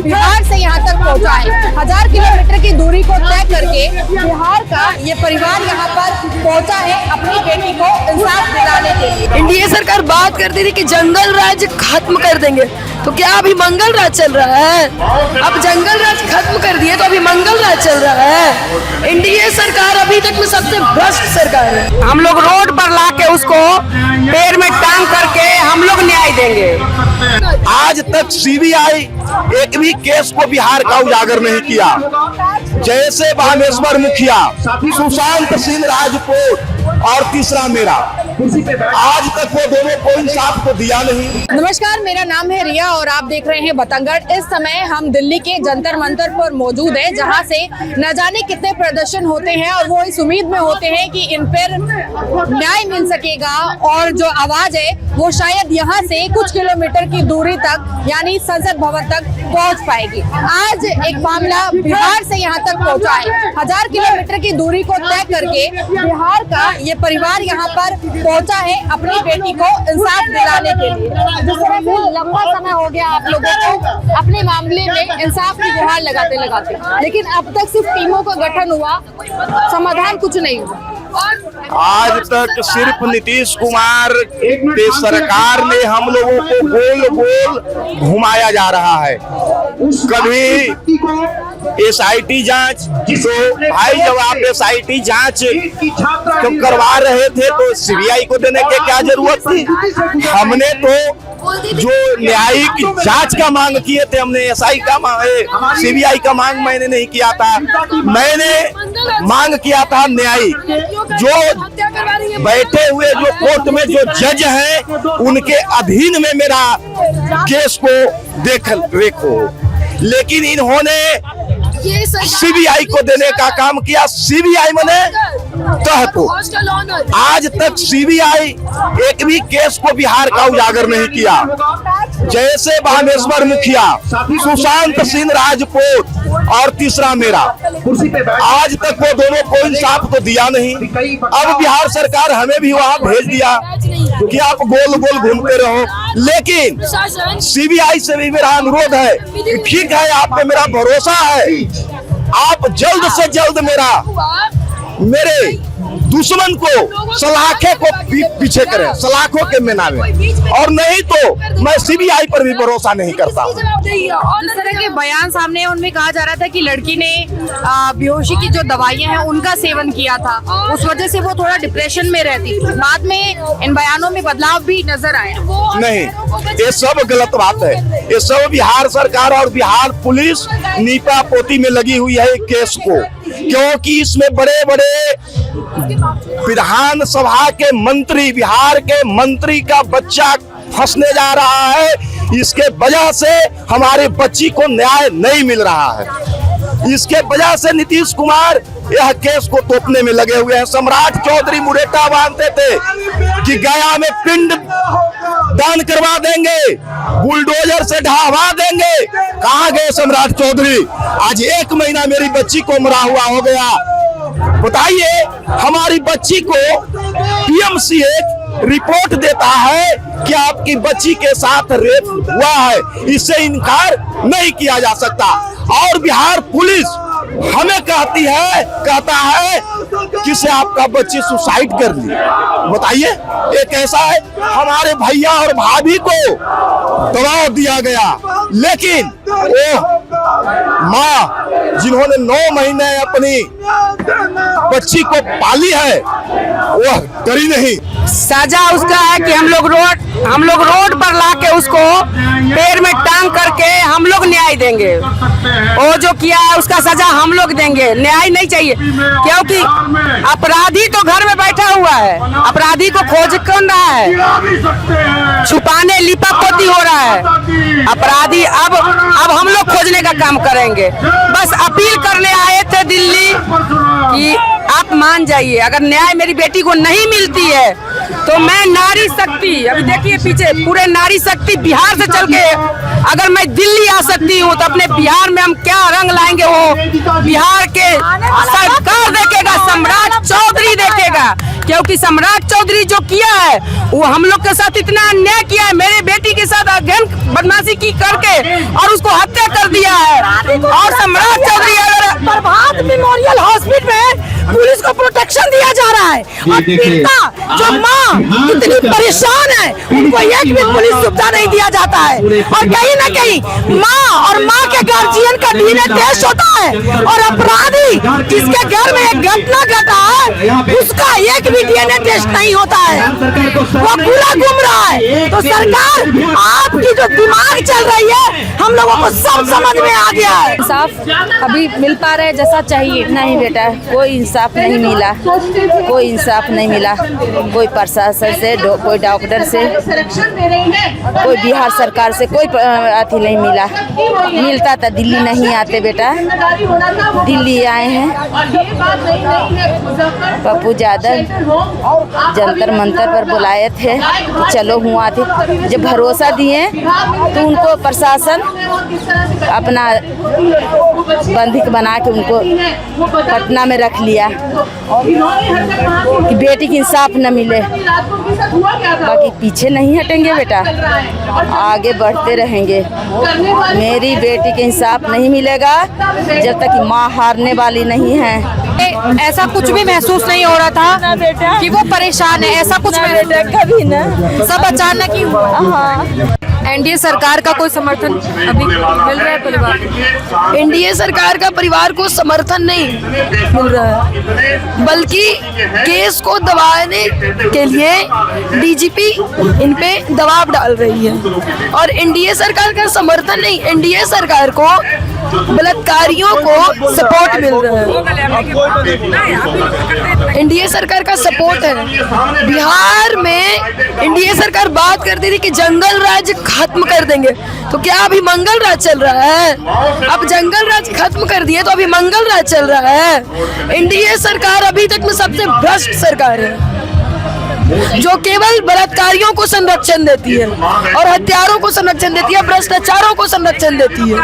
बिहार से यहाँ तक पहुँचा है। 1000 किलोमीटर की दूरी को तय करके बिहार का ये परिवार यहाँ पर पहुँचा है अपनी बेटी को इंसाफ दिलाने के लिए। एनडीए सरकार बात करती थी कि जंगल राज खत्म कर देंगे, तो क्या अभी मंगल राज चल रहा है? अब जंगल राज खत्म कर दिए तो अभी मंगल राज चल रहा है। एनडीए सरकार अभी तक में सबसे भ्रष्ट सरकार है। हम लोग रोड पर लाके उसको पैर में टांग करके हम लोग न्याय देंगे। आज तक सीबीआई एक भी केस को बिहार का उजागर नहीं किया। जैसे बामेश्वर मुखिया, सुशांत सिंह राजपूत और तीसरा मेरा, आज तक वो दोनों को इंसाफ को दिया नहीं। नमस्कार, मेरा नाम है रिया और आप देख रहे हैं बतंगड़। इस समय हम दिल्ली के जंतर मंतर पर मौजूद हैं, जहां से न जाने कितने प्रदर्शन होते हैं और वो इस उम्मीद में होते हैं कि इन पर न्याय मिल सकेगा और जो आवाज है वो शायद यहां से कुछ किलोमीटर की दूरी तक यानी संसद भवन तक पहुंच पाएगी। आज एक मामला बिहार से यहां तक पहुंचा है। 1000 किलोमीटर की दूरी को तय करके बिहार का ये परिवार यहाँ पर पहुंचा है अपनी बेटी को इंसाफ दिलाने के लिए। जिस तरह से लंबा समय हो गया आप लोगों को अपने मामले में इंसाफ की गुहार लगाते लगाते, लेकिन अब तक सिर्फ टीमों का गठन हुआ, समाधान कुछ नहीं हुआ। आज तक सिर्फ नीतीश कुमार के सरकार ने हम लोगों को गोल गोल घुमाया जा रहा है। कभी एसआईटी जांच, तो भाई जब आप एसआईटी जांच तो करवा रहे थे तो सीबीआई को देने की क्या जरूरत थी? हमने तो जो न्यायिक जांच का मांग किए थे, हमने एसआई का सीबीआई का मांग मैंने नहीं किया था। मैंने मांग किया था न्यायिक, जो बैठे हुए जो कोर्ट में जो जज हैं उनके अधीन में मेरा केस को देखो, लेकिन इन्होंने सीबीआई को देने का काम किया। सीबीआई मने को आज तक सीबीआई एक भी केस को बिहार का उजागर नहीं किया। जैसे बामेश्वर मुखिया, सुशांत सिंह राजपूत और तीसरा मेरा, आज तक वो दोनों को इंसाफ तो दिया नहीं। अब बिहार सरकार हमें भी वहां भेज दिया कि आप गोल गोल घूमते रहो। लेकिन सीबीआई से भी मेरा अनुरोध है कि ठीक है, आप पे मेरा भरोसा है, आप जल्द से जल्द मेरे दुश्मन को सलाखे को पीछे करें, सलाखों के मिनावे, और नहीं तो मैं सीबीआई पर भी भरोसा नहीं करता। जिस तरह के बयान सामने उनमें कहा जा रहा था कि लड़की ने बेहोशी की जो दवाइयां हैं उनका सेवन किया था, उस वजह से वो थोड़ा डिप्रेशन में रहती थी। बाद में इन बयानों में बदलाव भी नजर आए। नहीं, ये सब गलत बात है। ये सब बिहार सरकार और बिहार पुलिस नीपा पोती में लगी हुई है केस को, क्योंकि इसमें बड़े बड़े विधानसभा के मंत्री, बिहार के मंत्री का बच्चा फंसने जा रहा है। इसके वजह से हमारे बच्ची को न्याय नहीं मिल रहा है। इसके वजह से नीतीश कुमार यह केस को तोपने में लगे हुए हैं। सम्राट चौधरी मुरेटा बांधते थे कि गया में पिंड दान करवा देंगे, बुलडोजर से ढहावा देंगे। कहाँ गए सम्राट चौधरी? आज 1 महीना मेरी बच्ची को मरा हुआ हो गया। बताइए, हमारी बच्ची को पीएमसीएच रिपोर्ट देता है कि आपकी बच्ची के साथ रेप हुआ है, इससे इनकार नहीं किया जा सकता। और बिहार पुलिस हमें कहता है कि से आपका बच्ची सुसाइड कर ली। बताइए, ये कैसा है? हमारे भैया और भाभी को दबाव दिया गया, लेकिन वो माँ जिन्होंने 9 महीने अपनी बच्ची को पाली है वह डरी नहीं। सजा उसका है कि हम लोग रोड पर लाके उसको पैर में टांग करके हम लोग न्याय देंगे। वो जो किया है उसका सजा हम लोग देंगे, न्याय नहीं चाहिए। क्योंकि अपराधी तो घर में बैठा हुआ है, अपराधी को खोज कौन रहा है? छुपाने लिपापोती हो रहा है अपराधी। अब हम लोग खोजने का काम करेंगे। बस अपील करने आए थे दिल्ली कि आप मान जाइए, अगर न्याय मेरी बेटी को नहीं मिलती है तो मैं नारी शक्ति, अभी देखिए पीछे पूरे नारी शक्ति बिहार से चल के अगर मैं दिल्ली आ सकती हूँ तो अपने बिहार में हम क्या रंग लाएंगे वो बिहार के सरकार देखेगा, सम्राट चौधरी देखेगा। क्योंकि सम्राट चौधरी जो किया है वो हम लोग के साथ इतना अन्याय किया है, मेरे बेटी के साथ अगेन बदमाशी की करके और उसको हत्या कर दिया है। और सम्राट चौधरी अगर प्रभात मेमोरियल हॉस्पिटल में पुलिस को प्रोटेक्शन दिया जा रहा है और पीड़िता जो माँ इतनी परेशान है उनको एक भी पुलिस सुविधा नहीं दिया जाता है। और कहीं ना कहीं माँ और माँ के गार्जियन का डीएनए टेस्ट होता है और अपराधी जिसके घर में एक घटना घटा है उसका एक भी डीएनए टेस्ट नहीं होता है, वो खुला घूम रहा है। तो सरकार आपकी जो दिमाग चल रही है हम लोगों को सब समझ में आ गया है। इंसाफ अभी मिल पा रहा है जैसा चाहिए? नहीं बेटा, कोई इंसाफ नहीं मिला, कोई इंसाफ नहीं मिला, कोई प्रशासन से, कोई डॉक्टर से, कोई बिहार सरकार से कोई अथी नहीं मिला। मिलता तो दिल्ली नहीं आते बेटा, दिल्ली आए हैं। पप्पू यादव जंतर मंतर पर बुलाए थे तो चलो हुआ थे, जब भरोसा दिए तो उनको प्रशासन अपना बंधक बना के उनको पटना में रख लिया कि बेटी की इंसाफ न मिले। बाकी पीछे नहीं हटेंगे बेटा, आगे बढ़ते रहेंगे। मेरी बेटी के इंसाफ नहीं मिलेगा जब तक कि माँ हारने वाली नहीं है। ऐसा कुछ भी महसूस नहीं हो रहा था कि वो परेशान है, ऐसा कुछ कभी ना, सब अचानक ही हुआ। एनडीए सरकार का कोई समर्थन अभी मिल रहा है परिवार को? एनडीए सरकार का परिवार को समर्थन नहीं मिल रहा है, बल्कि केस को दबाने के लिए डीजीपी इन पे दबाव डाल रही है। और एनडीए सरकार का समर्थन नहीं, एनडीए सरकार को बलात्कारियों को सपोर्ट मिल रहा है। एनडीए सरकार का सपोर्ट है। बिहार में एनडीए सरकार बात करती थी कि जंगल राज खत्म कर देंगे, तो क्या अभी मंगल राज चल रहा है? अब जंगल राज खत्म कर दिए तो अभी मंगल राज चल रहा है। एनडीए सरकार अभी तक में सबसे भ्रष्ट सरकार है, जो केवल बलात्कारियों को संरक्षण देती है और हत्यारों को संरक्षण देती है, भ्रष्टाचारों को संरक्षण देती है।